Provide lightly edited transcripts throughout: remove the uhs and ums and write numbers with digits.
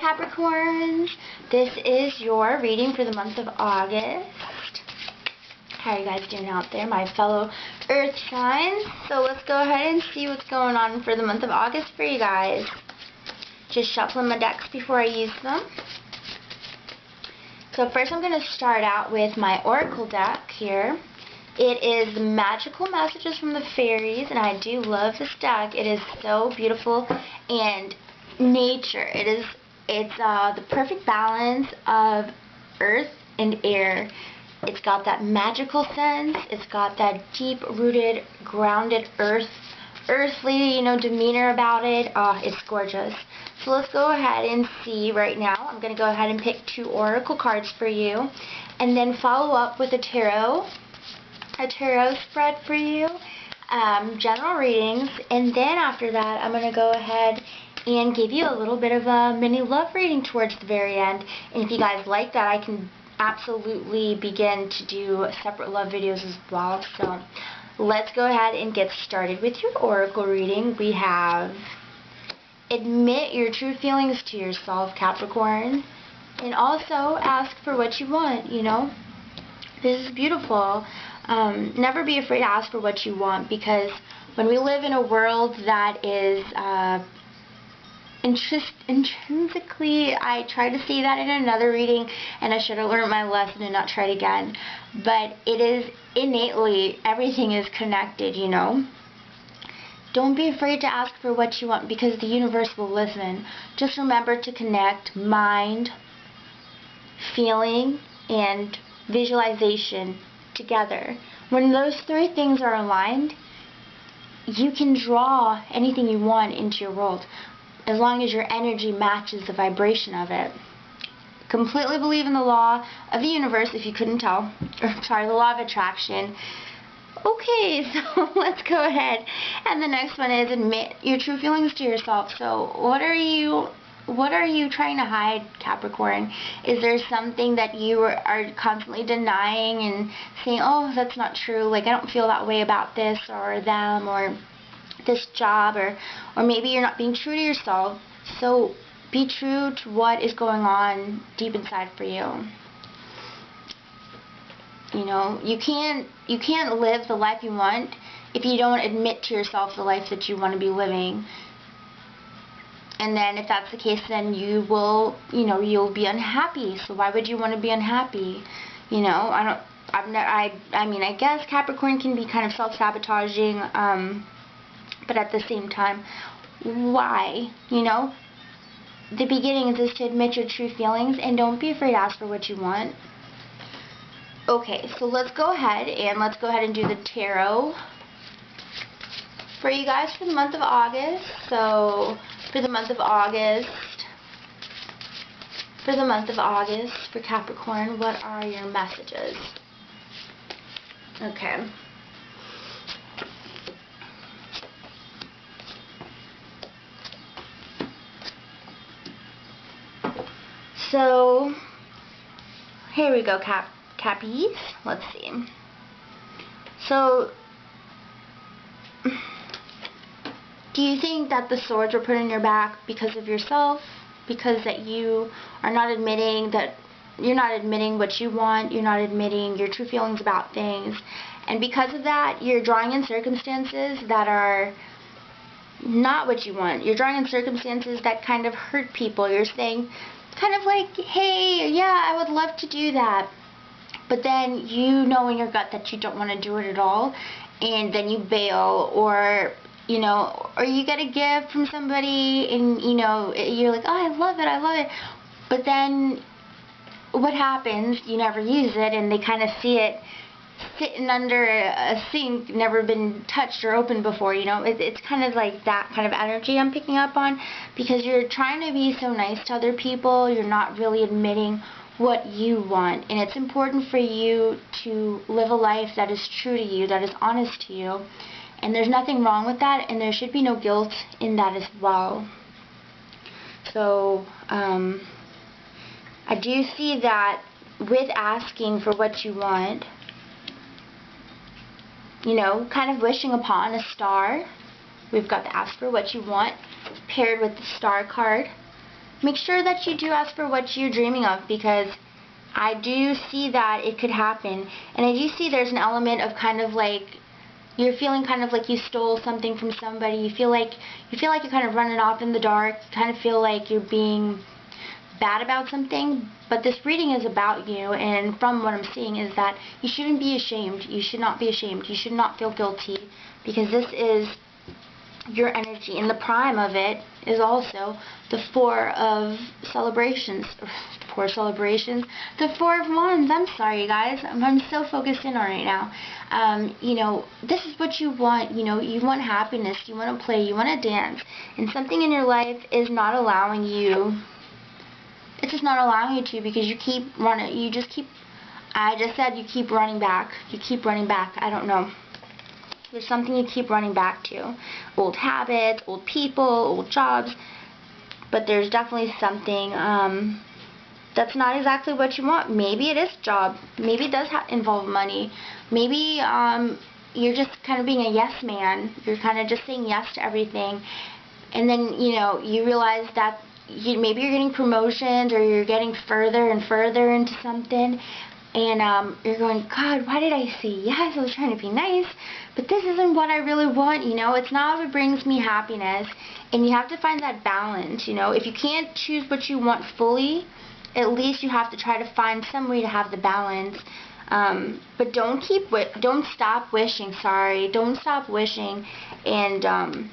Capricorns, this is your reading for the month of August. How are you guys doing out there, my fellow earth signs? So let's go ahead and see what's going on for the month of August for you guys. Just shuffling my decks before I use them. So first I'm going to start out with my oracle deck here. It is the magical messages from the fairies, and I do love this deck. It is so beautiful and nature. It's the perfect balance of earth and air. It's got that magical sense. It's got that deep-rooted, grounded earthly, demeanor about it. Oh, it's gorgeous. So let's go ahead and see right now. I'm going to go ahead and pick 2 oracle cards for you, and then follow up with a tarot spread for you, general readings, and then after that I'm going to go ahead and give you a little bit of a mini love reading towards the very end. And if you guys like that, I can absolutely begin to do separate love videos as well. So let's go ahead and get started with your oracle reading. We have admit your true feelings to yourself, Capricorn, and also ask for what you want. This is beautiful. Never be afraid to ask for what you want, because when we live in a world that is intrinsically, I tried to say that in another reading, and I should have learned my lesson and not tried again, but it is innately, everything is connected, Don't be afraid to ask for what you want, because the universe will listen. Just remember to connect mind, feeling, and visualization together. When those 3 things are aligned, you can draw anything you want into your world, as long as your energy matches the vibration of it. Completely believe in the law of the universe, if you couldn't tell, or sorry, the law of attraction. Okay, so let's go ahead. And the next one is admit your true feelings to yourself. So what are you trying to hide, Capricorn? Is there something that you are constantly denying and saying, oh, that's not true, like I don't feel that way about this or them or this job, or maybe you're not being true to yourself? So be true to what is going on deep inside for you. You can't live the life you want if you don't admit to yourself the life that you want to be living. And then if that's the case, then you will, you'll be unhappy. So why would you want to be unhappy? I guess Capricorn can be kind of self-sabotaging, but at the same time, why? The beginning is just to admit your true feelings, and don't be afraid to ask for what you want. Okay, so let's go ahead and do the tarot for you guys for the month of August. So for the month of August, for Capricorn, what are your messages? Okay. So here we go, Cappies. Let's see. So do you think that the swords were put in your back because of yourself? Because that you are not admitting that you're not admitting what you want, you're not admitting your true feelings about things, and because of that, you're drawing in circumstances that are not what you want. You're drawing in circumstances that kind of hurt people. You're saying kind of like, hey, yeah, I would love to do that, but then you know in your gut that you don't want to do it at all, and then you bail, or you get a gift from somebody, and you're like, oh, I love it, but then what happens? You never use it, and they kind of see it sitting under a sink, never been touched or opened before. It's kind of like that kind of energy I'm picking up on, because you're trying to be so nice to other people, you're not really admitting what you want. And it's important for you to live a life that is true to you, that is honest to you, and there's nothing wrong with that, and there should be no guilt in that as well. So I do see that with asking for what you want, kind of wishing upon a star. We've got the ask for what you want paired with the star card. make sure that you do ask for what you're dreaming of, because I do see that it could happen. And I do see there's an element of kind of like you're feeling kind of like you stole something from somebody. You feel like you're kind of running off in the dark. You kind of feel like you're being bad about something. But this reading is about you, and from what I'm seeing is that you shouldn't be ashamed. You should not be ashamed. You should not feel guilty, because this is your energy, and the prime of it is also the Four of Celebrations. The Four of Wands. I'm sorry, you guys. I'm so focused in on right now. You know, this is what you want. You know, you want happiness. You want to play. You want to dance. And something in your life is not allowing you. It's just not allowing you to, because you keep running. You just keep. I just said you keep running back. You keep running back. I don't know. There's something you keep running back to. Old habits, old people, old jobs. But there's definitely something that's not exactly what you want. Maybe it is a job. Maybe it does involve money. Maybe you're just kind of being a yes man. You're kind of just saying yes to everything. And then, you know, you realize that maybe you're getting promotions, or you're getting further and further into something. And you're going, God, why did I say yes? I was trying to be nice, but this isn't what I really want, you know. It's not what brings me happiness. And you have to find that balance, you know. If you can't choose what you want fully, at least you have to try to find some way to have the balance. But don't stop wishing, don't stop wishing, and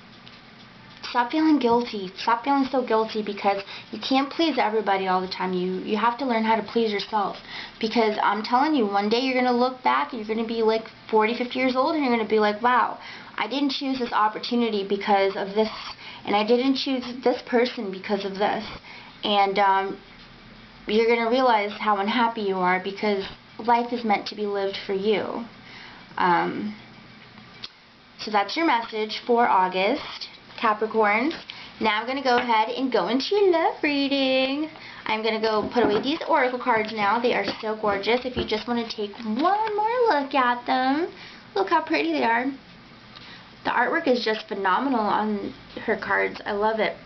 stop feeling guilty. Stop feeling so guilty, because you can't please everybody all the time. You have to learn how to please yourself, because I'm telling you, one day you're going to look back and you're going to be like 40, 50 years old, and you're going to be like, wow, I didn't choose this opportunity because of this, and I didn't choose this person because of this. And you're going to realize how unhappy you are, because life is meant to be lived for you. So that's your message for August, Capricorns. Now I'm going to go ahead and go into your love reading. I'm going to go put away these oracle cards now. They are so gorgeous. If you just want to take one more look at them, look how pretty they are. The artwork is just phenomenal on her cards. I love it.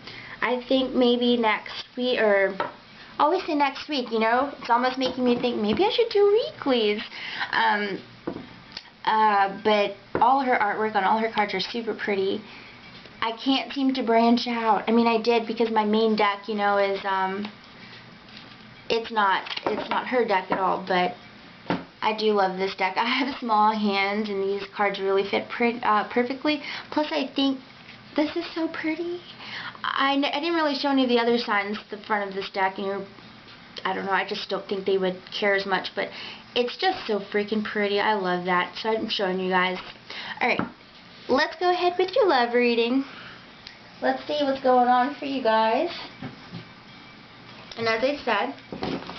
I think maybe next week, or always say next week, you know, it's almost making me think maybe I should do weeklies. But all her artwork on all her cards are super pretty. I can't seem to branch out. I mean, I did, because my main deck, you know, is it's not her deck at all, but I do love this deck. I have small hands, and these cards really fit perfectly. Plus, I think this is so pretty. I didn't really show any of the other signs the front of this deck, and I don't know, I just don't think they would care as much, but it's just so freaking pretty. I love that, so I'm showing you guys. Alright, let's go ahead with your love reading. Let's see what's going on for you guys. And as I said,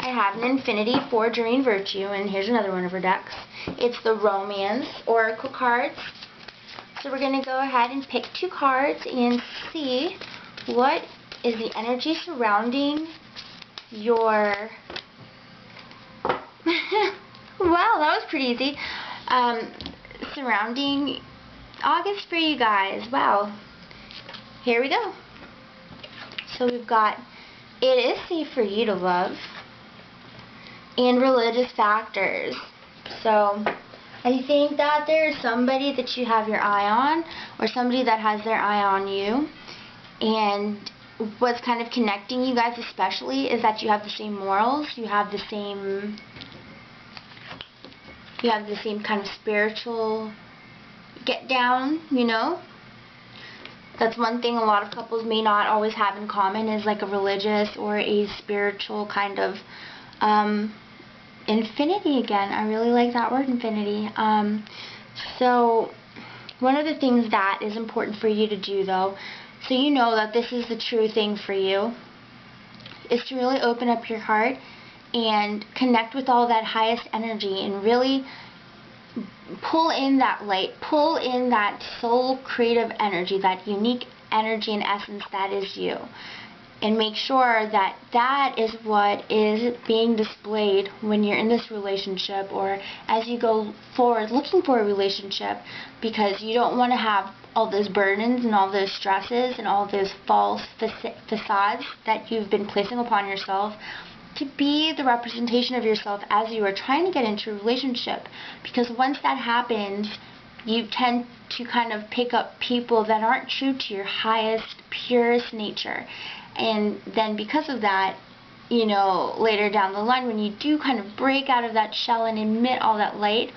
I have an Infinity for Doreen Virtue, and here's another one of her decks. It's the Romance Oracle cards. So we're going to go ahead and pick 2 cards and see what is the energy surrounding your... Wow, that was pretty easy. Surrounding August for you guys. Wow. Here we go. So we've got, it is safe for you to love, and religious factors. So I think that there's somebody that you have your eye on, or somebody that has their eye on you. And what's kind of connecting you guys especially is that you have the same morals, you have the same kind of spiritual get down, you know. That's one thing a lot of couples may not always have in common, is like a religious or a spiritual kind of infinity again. I really like that word, infinity. So one of the things that is important for you to do, though, so you know that this is the true thing for you, is to really open up your heart and connect with all that highest energy, and really pull in that light, pull in that soul creative energy, that unique energy and essence that is you. and make sure that that is what is being displayed when you're in this relationship, or as you go forward looking for a relationship, because you don't want to have all those burdens and all those stresses and all those false facades that you've been placing upon yourself to be the representation of yourself as you are trying to get into a relationship. Because once that happens, you tend to kind of pick up people that aren't true to your highest, purest nature. And then because of that, you know, later down the line, when you do kind of break out of that shell and emit all that light,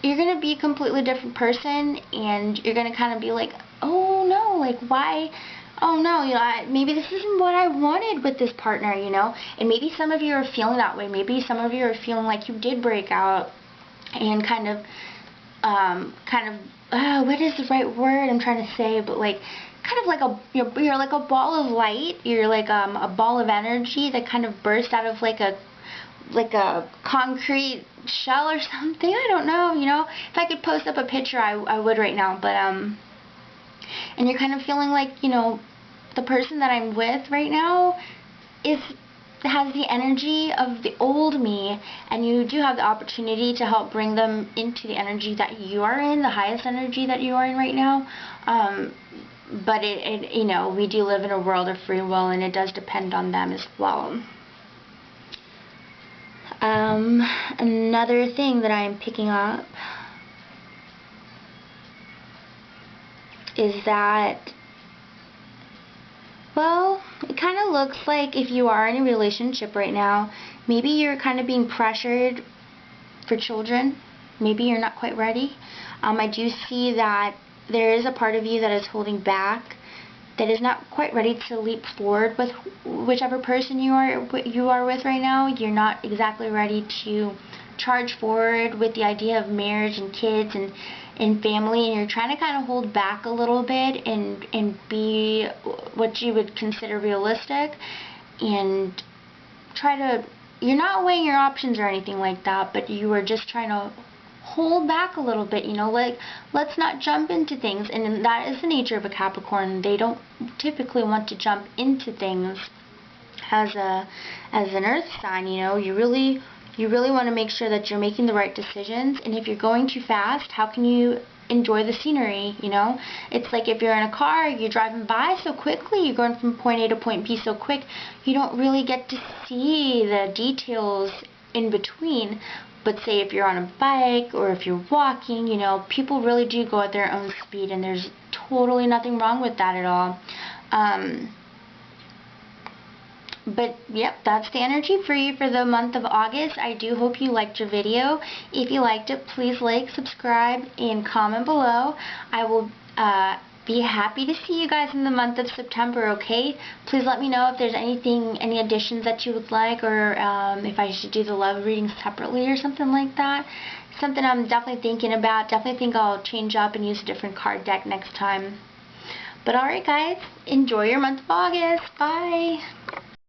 you're going to be a completely different person, and you're going to kind of be like, oh no, like why, oh no, you know, maybe this isn't what I wanted with this partner, you know. And maybe some of you are feeling that way. Maybe some of you are feeling like you did break out and kind of, what is the right word I'm trying to say, but like, kind of like you're like a ball of light. You're like a ball of energy that kind of burst out of like a concrete shell or something. I don't know, you know. If I could post up a picture, I would right now. But and you're kind of feeling like, you know, the person that I'm with right now has the energy of the old me, and you do have the opportunity to help bring them into the energy that you are in, the highest energy that you are in right now. But you know, we do live in a world of free will, and it does depend on them as well. Another thing that I'm picking up is that, well, it kind of looks like if you are in a relationship right now, maybe you're kind of being pressured for children. Maybe you're not quite ready. I do see that there is a part of you that is holding back, that is not quite ready to leap forward with whichever person you are with right now. You're not exactly ready to charge forward with the idea of marriage and kids and family, and you're trying to kind of hold back a little bit and be what you would consider realistic, and you're not weighing your options or anything like that, but you are just trying to hold back a little bit, you know, like, let's not jump into things. And that is the nature of a Capricorn. They don't typically want to jump into things as an earth sign, you know. You really want to make sure that you're making the right decisions. And if you're going too fast, how can you enjoy the scenery, you know? It's like if you're in a car, you're driving by so quickly, you're going from point A to point B so quick, you don't really get to see the details in between. But say if you're on a bike or if you're walking, you know, people really do go at their own speed, and there's totally nothing wrong with that at all. But yep, that's the energy for you for the month of August. I do hope you liked your video. If you liked it, please like, subscribe, and comment below. I will be happy to see you guys in the month of September, okay? Please let me know if there's any additions that you would like, or if I should do the love reading separately or something like that. Something I'm definitely thinking about. Definitely think I'll change up and use a different card deck next time. But alright guys, enjoy your month of August. Bye!